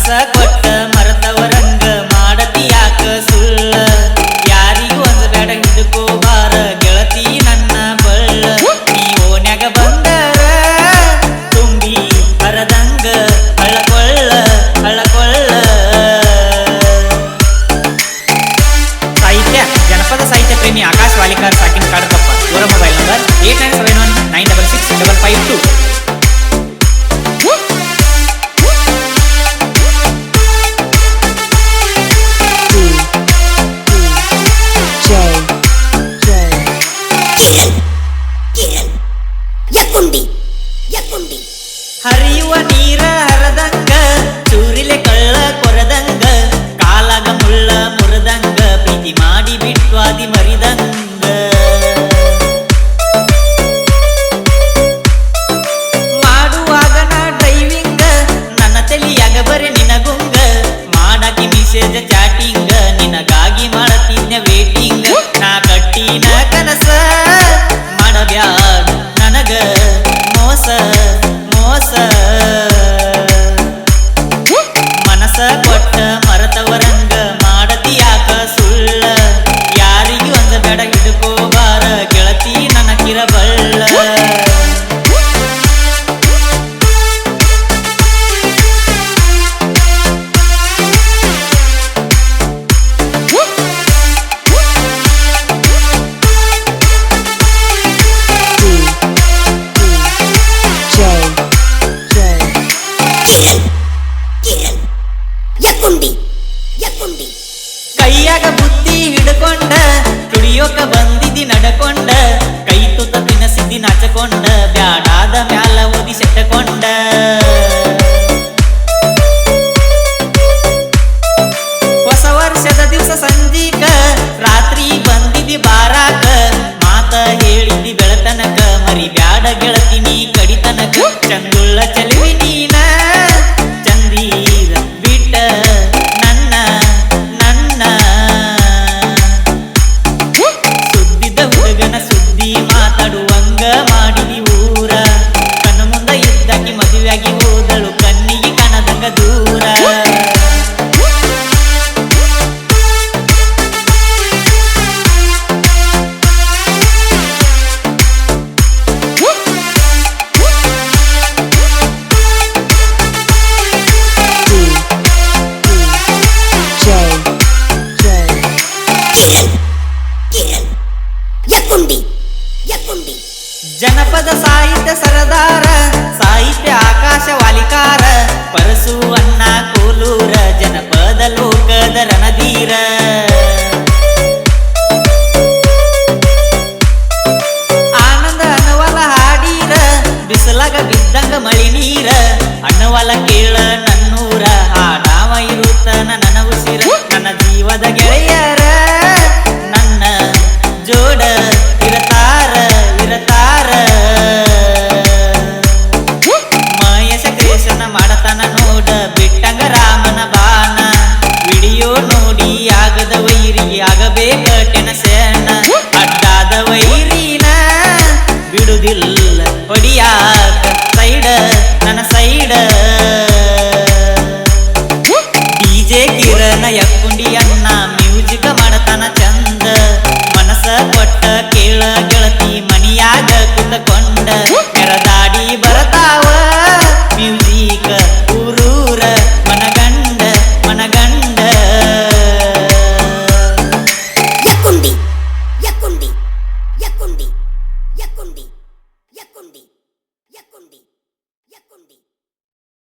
ಮನಸ ಕೊಟ್ಟ ಮರತವರಂಗ ಮಾಡತಿ ಯಾಕ ಸುಳ್ಳ ಯಾರಿಗೂ ಒಂದು ಬೇಡ ಹಿಡ್ಕೋಬಾರ ಗೆಳತಿ ನನ್ನ ಬಳ್ಳ ನೀ ಓನ್ಯಾಗ ಬಂದರ ತುಂಬಿ ಹರದಂಗ ಹಳ್ಳಕೊಳ್ಳ ಸಾಹಿತ್ಯ ಜನಪದ ಸಾಹಿತ್ಯ ಪ್ರೇಮಿ ಆಕಾಶ್ ವಾಲಿಕಾರ್ ಸಾಕಿನ ಕಾಡಕಪ್ಪ ಇವರ ಮೊಬೈಲ್ ನಂಬರ್ 8971966552. ಹರಿಯುವ ನೀರ ಹರದಂಗ ಚೂರಿಲೆ ಕಳ್ಳ ಕೊರದಂಗ ಕಾಲಾಗ ಮುಳ್ಳ ಮುರದಂಗ ಪ್ರೀತಿ ಮಾಡಿ ಬಿಟ್ಟು ಆದಿ ಮರಿದಂಗ ಮಾಡುವಾಗ ನಾ ಡ್ರೈವಿಂಗ ನನ್ನ ತಲಿಯಾಗ ಬರೆ ನಿನಗುಂಗ ಮಾಡಾಕಿ ಮೆಸೇಜ್ ಚಾಟಿಂಗ ನಿನಗಾಗಿ ಮಾಡತಿದ್ನ ವೇಟಿಂಗ ನಾ ಕಟ್ಟಿನ ಕನಸ ಮಾಡಬ್ಯಾಡ ನನಗ ಮೋಸ ಮನಸ ಕೊಟ್ಟ ಮರತವರಂಗ ಮಾಡತಿ ಯಾಕ ಸುಳ್ಳ ಯಾರಿಗೂ ಒಂದು ಬೇಡ ಹಿಡ್ಕೋಬಾರ ಗೆಳತಿ ನನಗಿರ ಬಳ್ಳ ಕೈಯಾಗ ಬುದ್ಧಿ ಹಿಡ್ಕೊಂಡ ತುಳಿಯೋಕ ಬಂದಿದ್ದಿ ನಡಕೊಂಡ ಕೈ ತುತ್ತ ತಿನಸಿದ್ದಿ ನಾಚಕೊಂಡ ಬ್ಯಾಡಾದ ಮ್ಯಾಲ ಓದಿ ಸೆಟ್ಟಕೊಂಡ ಹೊಸ ವರ್ಷದ ದಿವಸ ಸಂಜೀಕ ರಾತ್ರಿ ಬಂದಿದ್ದಿ ಬಾರಾಕ ಮಾತ ಹೇಳಿದ್ದಿ ಬೆಳತನಕ ಮರಿ ಬ್ಯಾಡ ಗೆಳತಿನಿ ಕಡಿತನಕ ಚಂದುಳ್ಳ ಚಲಿವಿ ನೀನ ಚಂದೀರ ಬಿಟ್ಟ ಸುದ್ದಿದ್ದ ಹುಡುಗನ ಸುದ್ದಿ ಮಾತಾಡುವಂಗ ಮಾಡಿದಿ ಊರ ಕಣ್ಣ ಮುಂದ ಇದ್ದಾಗಿ ಮದುವೆಯಾಗಿ ಹೋದಳು ಕಣ್ಣಿಗೆ ಕಾಣದಂಗ ದೂರ ಜನಪದ ಸಾಹಿತ್ಯ ಸರದಾರ ಸಾಹಿತ್ಯ ಆಕಾಶ ವಾಲಿಕಾರ ಪರಸು ಅಣ್ಣ ಕೋಲೂರ ಜನಪದ ಲೋಕದ ರಣಧೀರ ಆನಂದ ಅನವಲ ಹಾಡೀರ ಬಿಸಲಾಗ ಬಿದ್ದಂಗ ಮಳಿ ನೀರ ಅಣ್ಣವಲ ಕೇಳ ನನ್ನೂರ ಹಾಡಾವ ಇರುತ್ತನ ನನ್ನ ಉಸಿರ ನನ್ನ ಜೀವದ ಗೆಳೆಯರ ನನ್ನ ಜೋಡ ಇರತಾರ ಮಹೇಶ ಕ್ರೇಷನ ಮಾಡತನ ನೋಡ